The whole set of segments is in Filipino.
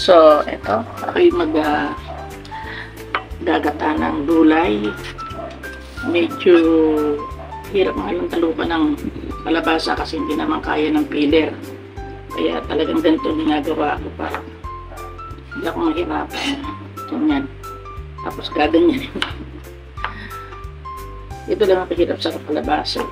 So, eto, ako'y gagata ng gulay. Medyo hirap ngayon talupan ng kalabasa kasi hindi naman kaya ng peeler. Kaya talagang ganito ginagawa ko para hindi ako mahirapan. Ganyan. Tapos gaganyan. Ito lang ang pahirap sa kalabasa.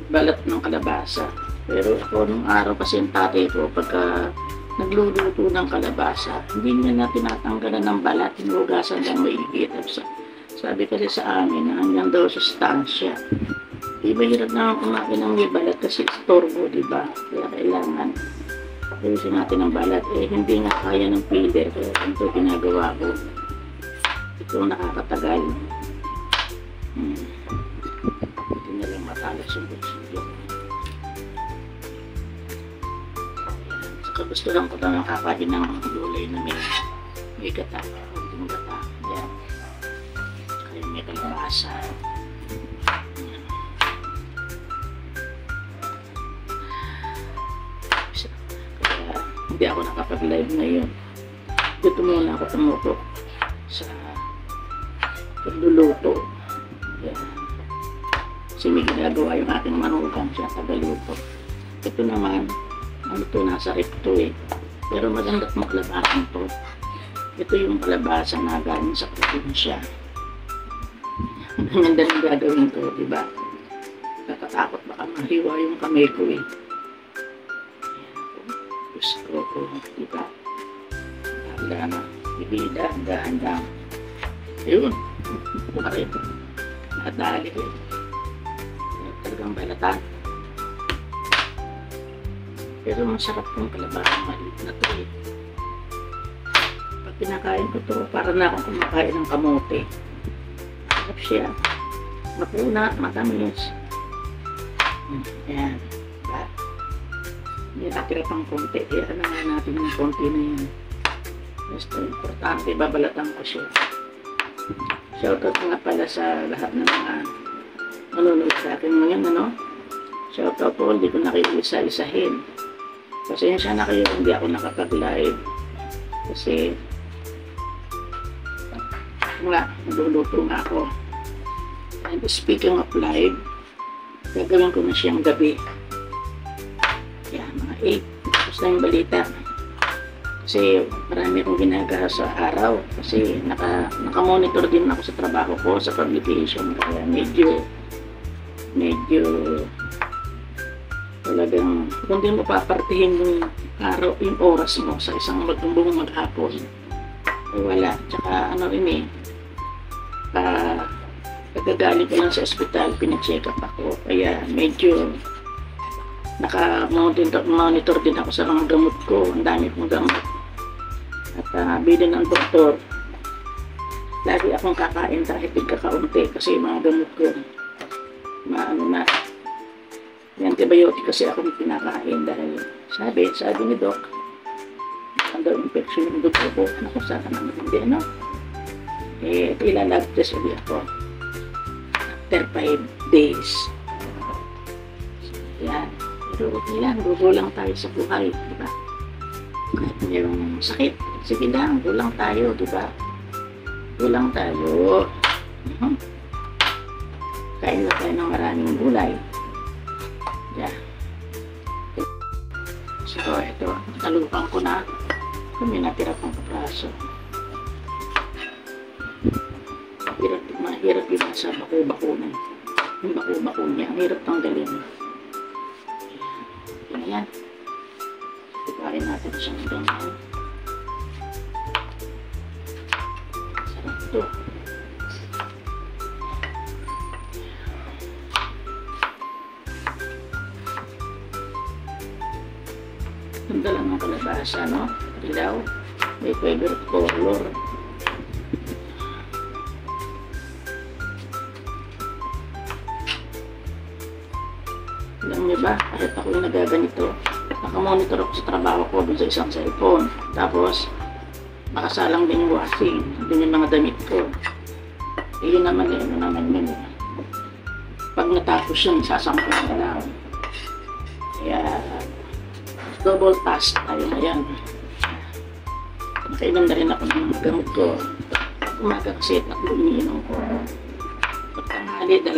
Balat ng kalabasa. Pero ako nung araw kasi yung tatay ko pagka nagluluto ng kalabasa, hindi niya na tinatanggalan ng balat, hinugasan lang maigi. Sabi kasi sa amin na hanggang daw sustansya. Di ba hirap na kumain ng may balat kasi istorbo, di ba? Kaya kailangan ayusin natin ang balat. Hindi nga kaya ng peeler, kaya ito ginagawa ko. Ito nakakatagal. Hindi na lang matalas yung bulsilyo. Kagustuhan ko na nakakain ng gulay na may gata, kunting gata. Yan. Kaya may kalabasa. Kaya hindi ako nakapag-live ngayon. Dito muna ako tumutok sa pagluluto. Yan. Kasi may ginagawa yung aking manugang siya, tagaluto. Ito naman, ano to, nasa rip to eh. Pero maganda mong kalabasan to. Ito yung kalabasa na galing sa probinsya. Ang ganda ng gagawin to, diba? Nakatakot baka mahiwa yung kamay ko eh. Diyos ko, diba? Handa na, ibida, handa. Ayun, buka rin. Nakadali ko eh. Talagang balatan. Pero masarap yung kalabasa, maliit na to eh. Pag pinakain ko to, para na akong kumakain ng kamote. Masarap siya. Mapuna, matamis. Ayan. Hindi nakatira pang konti. Kaya na nga natin yung konti na yan. Basta importante, babalatan ko siya. Shoutout nga pala sa lahat ng mga nanonood sa akin ngayon, ano? Shoutout po, hindi ko nakikisa-isahin. Pasensya na kayo, hindi ako nakapag-live. Kasi, nga, nagluluto nga ako. And speaking of live, gagawin ko na siyang gabi. Yan, mga 8. Tapos na yung balita. Kasi marami akong ginagawa sa araw. Kasi naka-monitor din ako sa trabaho ko, sa publication. Kaya medyo talagang kung di mo papartihin yung araw, yung oras mo sa isang magbuong maghapon, ay wala. Tsaka ano rin eh, pagkagaling ko lang sa ospital, pina-check up ako. Kaya medyo naka-monitor din ako sa mga gamot ko. Ang dami kong gamot. At bilin ng doktor, lagi akong kakain kahit tigkakaunti kasi yung mga gamot ko maano na. May antibiotic kasi akong pinakain dahil sabi ni Doc, ang daw infection yung dugo ko. Naku, sana naman hindi, ano? Ilalab test ulit ako. After 5 days. Yan. Pero okay lang, gugo lang tayo sa buhay, di ba? Kahit mayroong sakit, sige lang, gulang tayo, di ba? Gulang tayo. Kain na tayo ng maraming gulay. Yeah. So, ito, talupan ko na. Kung may natira pang kapraso. Mahirap yung sa bako-bako na. Yung bako-bako niya, ang hirap tanggalin. Ayan. Ipakain natin siyang ganyan. Sarap ito. Ganda lang ng kalabasa, no? Dilaw. May favorite color. Alam niyo ba, kahit ako yung nagaganito, nakamonitor ako sa trabaho ko dun sa isang cellphone. Tapos, makasalang din yung washing. Dun yung mga damit ko. Yun naman eh, ano naman yun eh. Pag natapos yun, sasampun na lang. Kaya, double task tayo na yan. Kainom na rin ako ng mga gamot ko. Umaga kasi tatlo iniinom ko. Pagtanghali, 2.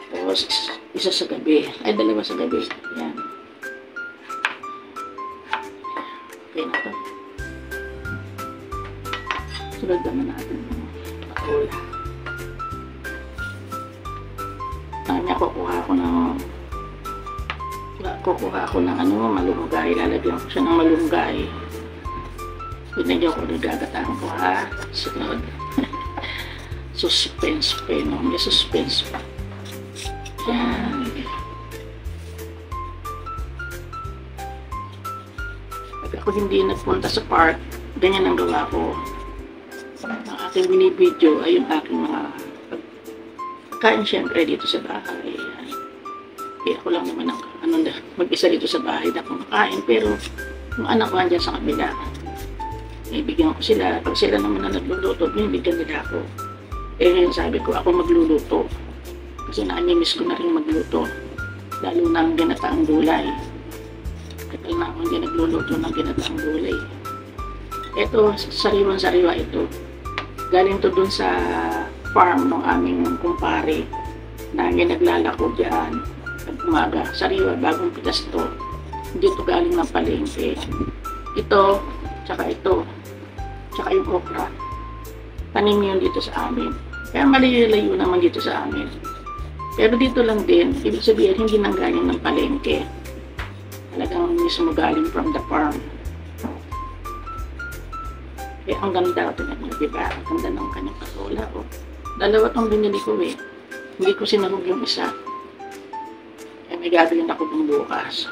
Tapos, isa sa gabi. Ay, 2 sa gabi. Yan. Okay na to. Sunod naman natin ng patula. Kanya, kukuha ko ng malunggay. Lalagyan ko siya ng malunggay. Pinagyan ko, nagagataan ko ha. Sunod. Suspense pa yun. May suspense pa. Yan. Pag ako hindi nagpunta sa park, ganyan ang gawa ko. Ang aking binibideo ay yung aking mga pagkain siyempre dito sa bahay. Kaya ako lang naman mag-isa dito sa bahay na kumakain. Pero yung anak ko andyan sa kabila, ibigyan ko sila. Pag sila naman na nagluluto, binibigyan nila ako. Eh ngayon sabi ko, ako magluluto. Kasi na-miss ko na rin magluto. Lalo na ang ginataang gulay. Kapag na ako hindi nagluluto ng ginataang gulay. Ito, sariwang-sariwa ito. Galing to dun sa farm ng aming kumpare na naglalako dyan. Pag umaga, sariwa, bagong pitas to. Hindi to galing ng palengke. Ito, tsaka ito, tsaka yung okra. Tanim yun dito sa amin. Kaya malayo-layo naman dito sa amin. Pero dito lang din, ibig sabihin hindi nang galing ng palengke. Talagang mismo galing from the farm. Kaya ang ganda ito niya, diba? Ang ganda ng kanyang patola. Oh. 2 itong binili ko eh. Hindi ko sinahog yung isa. Kaya may gagawin ako ng bukas.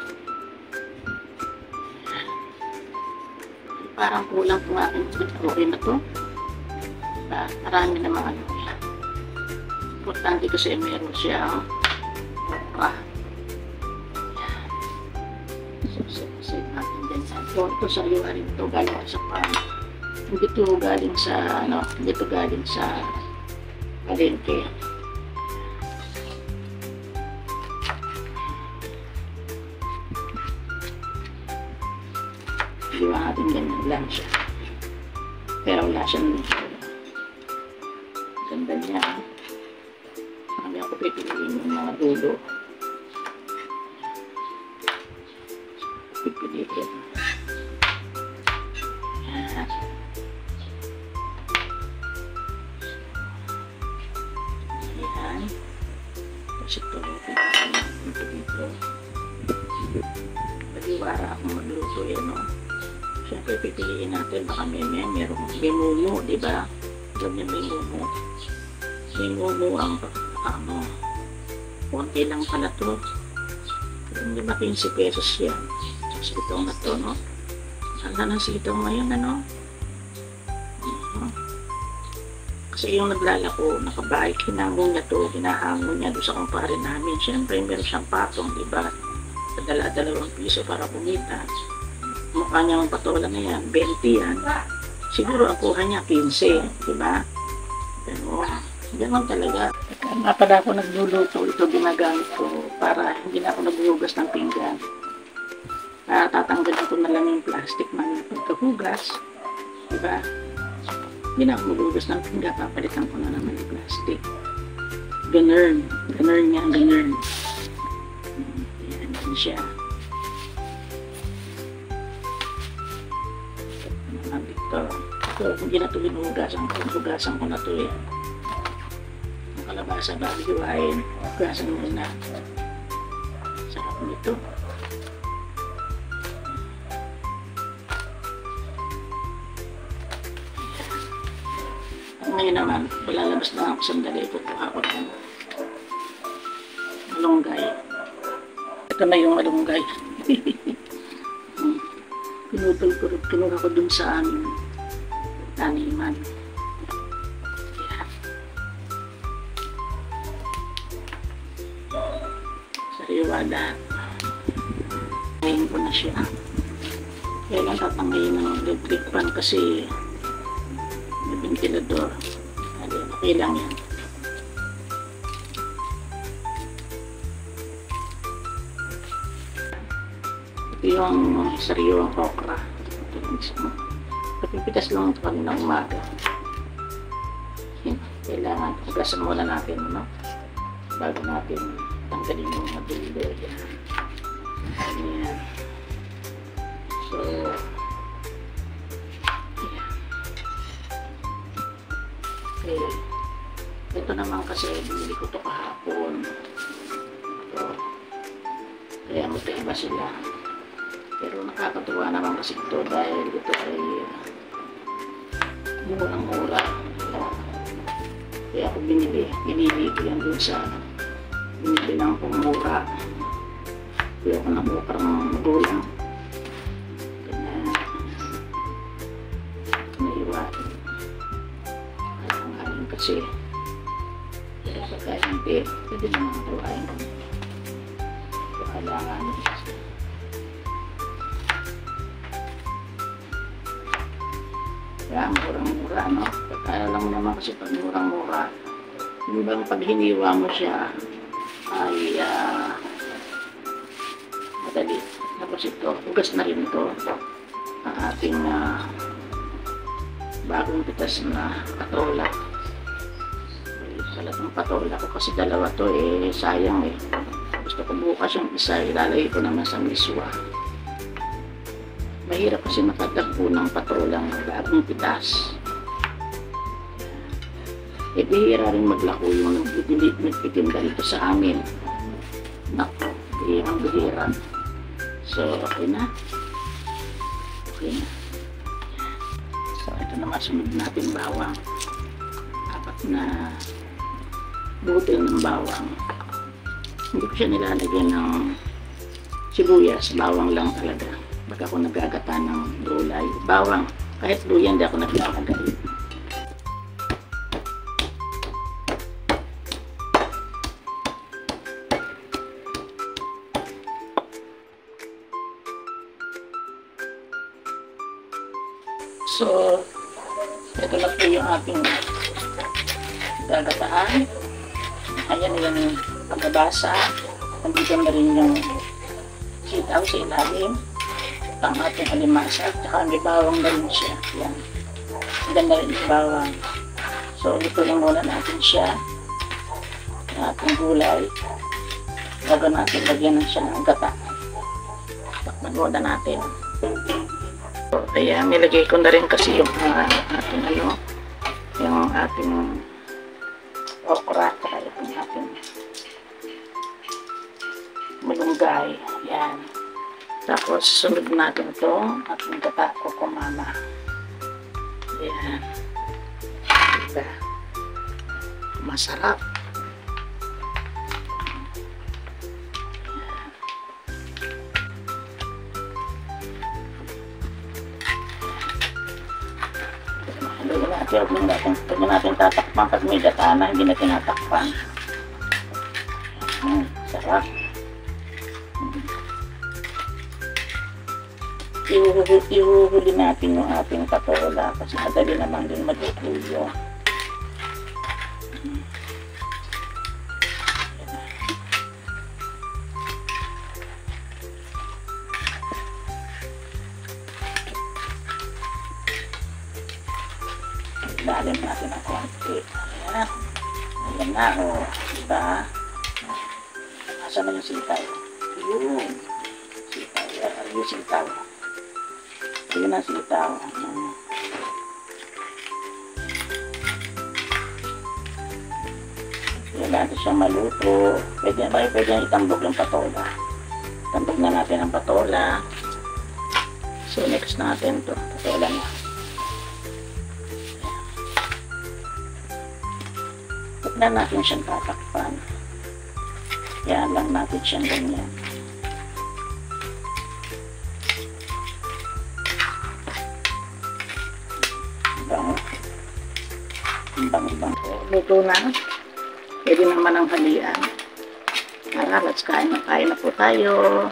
Parang kulang kung aking okay na to. Diba? Marami na mga ano. Importante kasi meron siya. So, natin din sa ito sariwa rin ito galing sa farm. Hindi ito galing sa hindi ito galing sa palengke. Iwa natin ganyan lang siya. Kaya wala siyang ganda niya. Kami ako pipiliin yung mga dulo. Pipiliin. Yan. Yan. Tapos ito, pipiliin dito. Paliwara akong magluto yan, no? Siyempre, pipiliin natin. Baka merong mumu, diba? Alam niya may mumu. May mumu ang konti lang pala to. Hindi ba 15 pesos yan? Sitaw na to, no? Saan ng sitaw ngayon, ano? Kasi yung naglalako, nakabait, hinangong niya to, hinahangon niya doon sa kumpare namin. Siyempre, meron siyang patong, diba? Padala 2 piso para kumita. Mukha niya ang patola na yan, 20 yan. Siguro ang kuha niya 15, diba? Pero, gano'n talaga. Nga pala ako nagluluto, ito ginagamit ko para hindi na ako naghuhugas ng pinggan. Tatanggalin ko na lang yung plastic ng pagkahugas. Diba? Hindi na ako maghuhugas ng pinggan, papalitan ko na naman yung plastic. Ganern. Ganern niya, ganern. Yan, yan siya. Ito, hindi na ito hinuhugasan ko. Hugasan ko na ito eh. Ang kalabasa bago hiwain. Hugasan muna. Sarap nito. Ngayon naman, palalabas na ako sandali. Kukuha ko ng malunggay. Ito na yung malunggay. Pinutol ko rin, kinuha ko dun sa aming taniman. Yeah. Sariwa lahat. Ngayon ko na siya. Kaya lang tatangayin ng electric pan kasi may ventilador. Okay lang yan. Ito yung sariwang okra. Ito. Papipitas lang ito kanina umaga. Kailangan hugasan muna natin, no? Bago natin tanggalin yung mga dulo. Ayan. So, ayan. Okay. Ito naman kasi binili ko ito kahapon. So, kaya magkaiba sila. Pero nakakatuwa naman kasi ito dahil ito ay murang-mura. Kaya ako binili ko yan dun sa binili lang akong mura. Kaya ako nakukarang magulang. Kaya naiwain. Kaya ngayon kasi kaya pagka hindi, pwede naman nawain ko. Kailangan kaya murang-mura, no? Kaya lang mo naman kasi pag murang-mura, hindi bang pag hiniwa mo siya ay madali. Tapos ito, hugas na rin ito ang ating bagong pitas na patola. Salat ng patola ko kasi dalawa to sayang gusto ko bukas yung isa, ilalagay ko naman sa miswa. Mahirap kasi makatagpo ng patolang bagong pitas. Bihira rin maglako yung nagtitinda dito sa amin. Nako, bihira. So, okay na. Okay na. So, ito naman sunod natin bawang. Apat na butil ng bawang. Hindi ko siya nilalagyan ng sibuyas. Bawang lang talaga. Baka ako nagagata ng gulay. Bawang. Kahit luya hindi ako naglalagay. So, ito na po yung ating gagataan. Ayan yung pagkabasa. Nandito na rin yung sitaw sa ilalim. Ang ating alimasa. Tsaka may bawang na rin siya. Yan. Ganda rin yung bawang. So, ito lang muna natin siya. Yung ating gulay. Bago natin lagyan siya ng gata. Takpan muna natin. So, ayan, nilagay ko na rin kasi yung ating yung ating okra, tsaka yung ating malunggay. Yan. Tapos, sunod natin ito ating gata ko kumama. Yan. Diba? Masarap. Huwag natin tatakpan pag may gata na, hindi na tinatakpan. Sarap. Ihuhuli natin yung ating patola kasi madali naman din maglutuyo. Ilalim natin ang konti. Ayan. Ayan na, o. Diba? Asan na yung sitaw? Yun. Sitaw. Yung sitaw. Yun ang sitaw. Ayan natin siyang maluto. Pwede itambog yung patola. Tambog na natin ang patola. So, next natin ito. Patola na. Na natin siyang tatakpan. Yan lang natin siyang ganyan. Bang. Luto na. Pwede naman ang halian. Let's kain na po tayo.